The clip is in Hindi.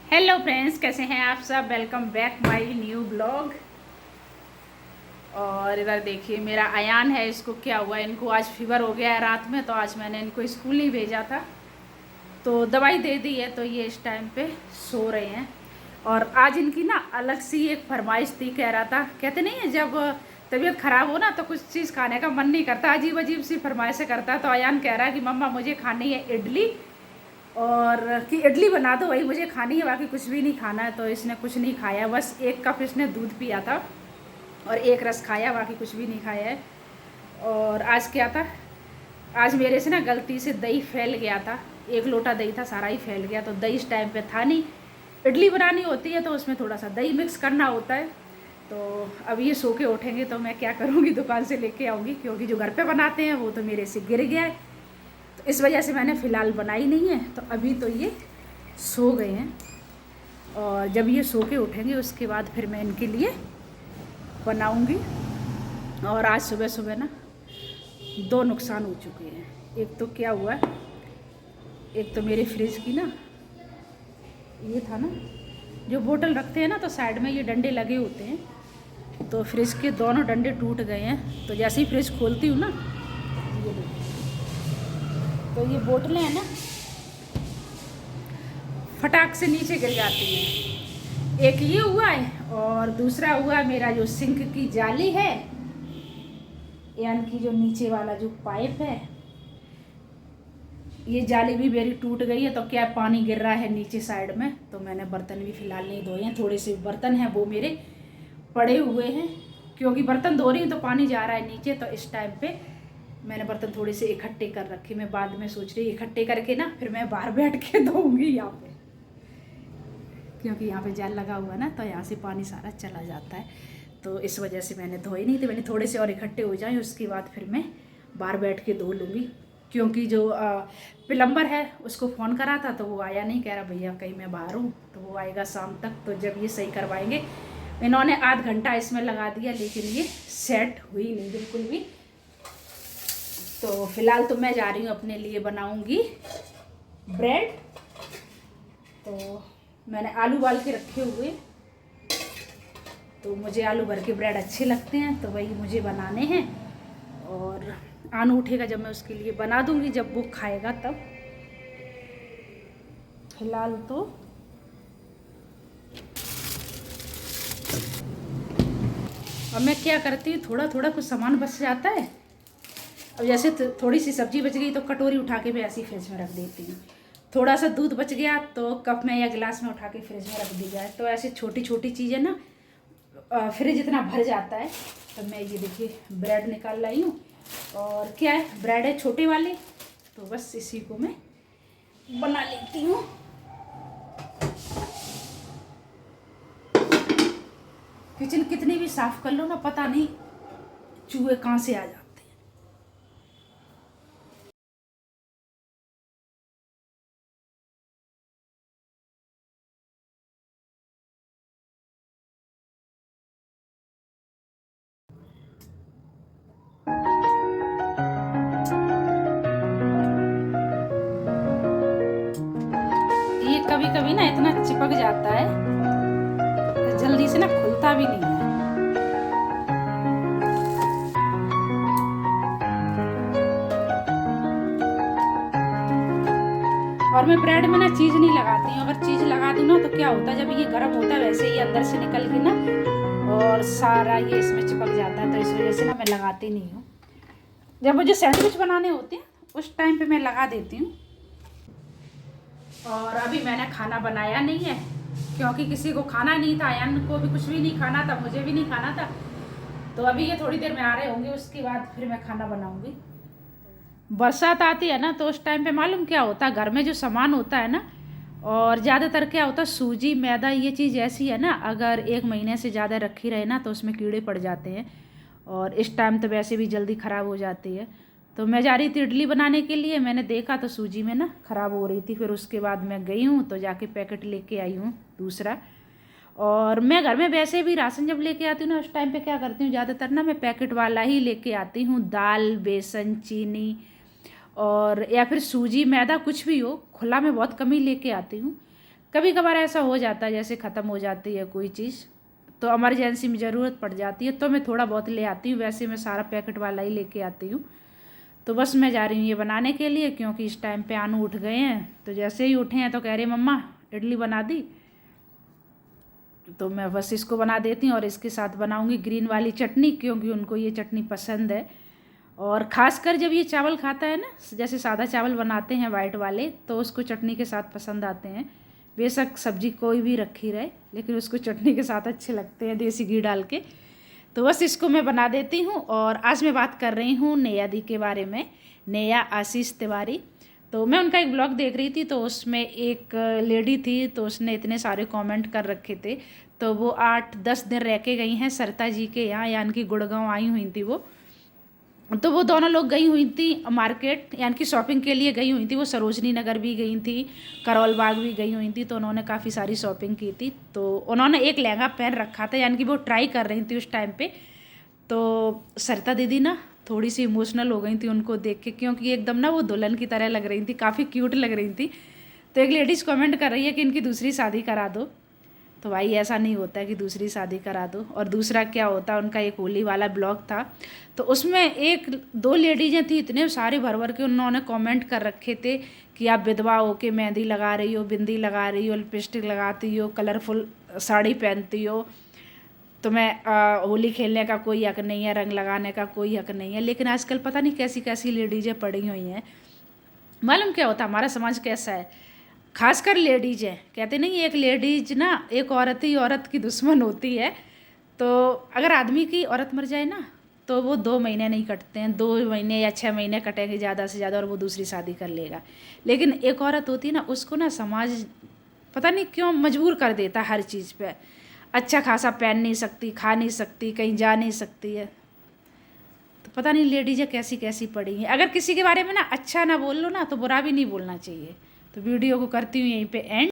हेलो फ्रेंड्स, कैसे हैं आप सब। Welcome back my new blog. और इधर देखिए मेरा अयान है, इसको क्या हुआ, इनको आज फीवर हो गया है रात में, तो आज मैंने इनको स्कूल नहीं भेजा था तो दवाई दे दी है, तो ये इस टाइम पे सो रहे हैं। और आज इनकी ना अलग सी एक फरमाइश थी, कह रहा था, कहते नहीं है जब तबीयत ख़राब हो ना तो कुछ चीज़ खाने का मन नहीं करता, अजीब अजीब सी फरमाइशें करता है। तो अयान कह रहा है कि मम्मा मुझे खानी है इडली, और कि इडली बना दो, वही मुझे खानी है, बाकी कुछ भी नहीं खाना है। तो इसने कुछ नहीं खाया, बस 1 कप इसने दूध पिया था और 1 रस खाया, बाकी कुछ भी नहीं खाया है। और आज क्या था, आज मेरे से ना गलती से दही फैल गया था, 1 लोटा दही था, सारा ही फैल गया। तो दही इस टाइम पे था नहीं, इडली बनानी होती है तो उसमें थोड़ा सा दही मिक्स करना होता है। तो अब ये सो के उठेंगे तो मैं क्या करूँगी, दुकान से लेके आऊँगी, क्योंकि जो घर पे बनाते हैं वो तो मेरे से गिर गया है, तो इस वजह से मैंने फ़िलहाल बनाई नहीं है। तो अभी तो ये सो गए हैं, और जब ये सो के उठेंगे उसके बाद फिर मैं इनके लिए बनाऊंगी। और आज सुबह सुबह ना 2 नुकसान हो चुके हैं। एक तो क्या हुआ, एक तो मेरे फ्रिज की ना, ये था ना जो बोतल रखते हैं ना तो साइड में ये डंडे लगे होते हैं, तो फ्रिज के दोनों डंडे टूट गए हैं। तो जैसे ही फ्रिज खोलती हूँ ना, ये देखो, तो ये बोतलें हैं ना फटाक से नीचे गिर जाती हैं। एक ये हुआ है, और दूसरा हुआ मेरा जो सिंक की जाली है, यानी कि जो नीचे वाला जो पाइप है, ये जाली भी मेरी टूट गई है। तो क्या पानी गिर रहा है नीचे साइड में, तो मैंने बर्तन भी फ़िलहाल नहीं धोए हैं, थोड़े से बर्तन हैं वो मेरे पड़े हुए हैं, क्योंकि बर्तन धो रही हूँ तो पानी जा रहा है नीचे। तो इस टाइम पे मैंने बर्तन थोड़े से इकट्ठे कर रखे, मैं बाद में सोच रही इकट्ठे करके ना फिर मैं बाहर बैठ के धोऊंगी यहाँ पे, क्योंकि यहाँ पे जाल लगा हुआ है ना, तो यहाँ से पानी सारा चला जाता है। तो इस वजह से मैंने धोए नहीं थे, मैंने थोड़े से और इकट्ठे हो जाएं उसके बाद फिर मैं बाहर बैठ के धो लूँगी। क्योंकि जो प्लम्बर है उसको फ़ोन करा था तो वो आया नहीं, कह रहा भैया कहीं मैं बाहर हूँ, तो वो आएगा शाम तक, तो जब ये सही करवाएंगे। इन्होंने आध घंटा इसमें लगा दिया, लेकिन ये सेट हुई नहीं बिल्कुल भी। तो फिलहाल तो मैं जा रही हूँ, अपने लिए बनाऊँगी ब्रेड। तो मैंने आलू उबाल के रखे हुए, तो मुझे आलू भर के ब्रेड अच्छे लगते हैं, तो वही मुझे बनाने हैं। और आनू उठेगा जब मैं उसके लिए बना दूंगी, जब वो खाएगा तब। फिलहाल तो अब मैं क्या करती हूँ, थोड़ा थोड़ा कुछ सामान बच जाता है। अब जैसे थोड़ी सी सब्जी बच गई तो कटोरी उठा के मैं ऐसे ही फ्रिज में रख देती हूँ। थोड़ा सा दूध बच गया तो कप में या गिलास में उठा के फ्रिज में रख दी जाए। तो ऐसी छोटी छोटी चीज़ें ना फ्रिज इतना भर जाता है। तो मैं ये देखिए ब्रेड निकाल लाई हूँ, और क्या है, ब्रेड है छोटे वाले, तो बस इसी को मैं बना लेती हूँ। किचन कितनी भी साफ कर लो ना, पता नहीं चूहे कहाँ से आ जाते हैं। ये कभी कभी ना इतना चिपक जाता है, तो जल्दी से ना खुलता भी नहीं है। और मैं ब्रेड में ना चीज़ नहीं लगाती हूँ, अगर चीज़ लगा दूँ ना तो क्या होता है, जब ये गर्म होता है वैसे ही अंदर से निकल के ना और सारा ये इसमें चिपक जाता है। तो इस वजह से ना मैं लगाती नहीं हूँ। जब मुझे सैंडविच बनाने होते हैं उस टाइम पे मैं लगा देती हूँ। और अभी मैंने खाना बनाया नहीं है, क्योंकि किसी को खाना नहीं था, अयान को भी कुछ भी नहीं खाना था, मुझे भी नहीं खाना था। तो अभी ये थोड़ी देर में आ रहे होंगे, उसके बाद फिर मैं खाना बनाऊँगी। बरसात आती है ना तो उस टाइम पे मालूम क्या होता है, घर में जो सामान होता है ना, और ज़्यादातर क्या होता है, सूजी मैदा ये चीज़ ऐसी है ना, अगर 1 महीने से ज़्यादा रखी रहे ना तो उसमें कीड़े पड़ जाते हैं, और इस टाइम तो वैसे भी जल्दी ख़राब हो जाती है। तो मैं जा रही थी इडली बनाने के लिए, मैंने देखा तो सूजी में ना ख़राब हो रही थी, फिर उसके बाद मैं गई हूँ तो जाके पैकेट लेके आई हूँ दूसरा। और मैं घर में वैसे भी राशन जब लेके आती हूँ ना, उस टाइम पे क्या करती हूँ, ज़्यादातर ना मैं पैकेट वाला ही लेके आती हूँ, दाल बेसन चीनी, और या फिर सूजी मैदा कुछ भी हो, खुला मैं बहुत कम ही लेके आती हूँ। कभी कभार ऐसा हो जाता है जैसे ख़त्म हो जाती है कोई चीज़ तो इमरजेंसी में ज़रूरत पड़ जाती है तो मैं थोड़ा बहुत ले आती हूँ, वैसे मैं सारा पैकेट वाला ही लेके आती हूँ। तो बस मैं जा रही हूँ ये बनाने के लिए क्योंकि इस टाइम पे आनू उठ गए हैं। तो जैसे ही उठे हैं तो कह रहे मम्मा इडली बना दी, तो मैं बस इसको बना देती हूँ और इसके साथ बनाऊँगी ग्रीन वाली चटनी क्योंकि उनको ये चटनी पसंद है। और ख़ासकर जब ये चावल खाता है ना, जैसे सादा चावल बनाते हैं वाइट वाले, तो उसको चटनी के साथ पसंद आते हैं। बेशक सब्जी कोई भी रखी रहे लेकिन उसको चटनी के साथ अच्छे लगते हैं देसी घी डाल के। तो बस इसको मैं बना देती हूँ। और आज मैं बात कर रही हूँ नेहा दी के बारे में, नेहा आशीष तिवारी। तो मैं उनका एक ब्लॉग देख रही थी तो उसमें एक लेडी थी तो उसने इतने सारे कमेंट कर रखे थे। तो वो 8-10 दिन रह के गई हैं सरिता जी के यहाँ, यानी कि गुड़गांव आई हुई थी वो। तो वो दोनों लोग गई हुई थी मार्केट, यानी कि शॉपिंग के लिए गई हुई थी। वो सरोजनी नगर भी गई थी, करोल बाग भी गई हुई थी। तो उन्होंने काफ़ी सारी शॉपिंग की थी। तो उन्होंने एक लहंगा पहन रखा था, यानी कि वो ट्राई कर रही थी उस टाइम पे। तो सरिता दीदी ना थोड़ी सी इमोशनल हो गई थी उनको देख के, क्योंकि एकदम ना वो दुल्हन की तरह लग रही थी, काफ़ी क्यूट लग रही थी। तो एक लेडीज़ कमेंट कर रही है कि इनकी दूसरी शादी करा दो। तो भाई ऐसा नहीं होता है कि दूसरी शादी करा दो। और दूसरा क्या होता है, उनका एक होली वाला ब्लॉग था तो उसमें 1-2 लेडीजें थी, इतने सारे भर भर के उन्होंने कमेंट कर रखे थे कि आप विधवा हो के मेहंदी लगा रही हो, बिंदी लगा रही हो, लिपस्टिक लगाती हो, कलरफुल साड़ी पहनती हो, तुम्हें होली खेलने का कोई हक नहीं है, रंग लगाने का कोई हक नहीं है। लेकिन आजकल पता नहीं कैसी कैसी लेडीजें पड़ी हुई हैं। मालूम क्या होता, हमारा समाज कैसा है, खासकर लेडीज है, कहते नहीं एक लेडीज ना, एक औरत ही औरत की दुश्मन होती है। तो अगर आदमी की औरत मर जाए ना तो वो 2 महीने नहीं कटते हैं, 2 महीने या 6 महीने कटेंगे ज़्यादा से ज़्यादा और वो दूसरी शादी कर लेगा। लेकिन एक औरत होती है ना, उसको ना समाज पता नहीं क्यों मजबूर कर देता है हर चीज़ पे। अच्छा खासा पहन नहीं सकती, खा नहीं सकती, कहीं जा नहीं सकती है। तो पता नहीं लेडीजें कैसी कैसी पड़ी हैं। अगर किसी के बारे में ना अच्छा ना बोल लो ना तो बुरा भी नहीं बोलना चाहिए। तो वीडियो को करती हूँ यहीं पे एंड।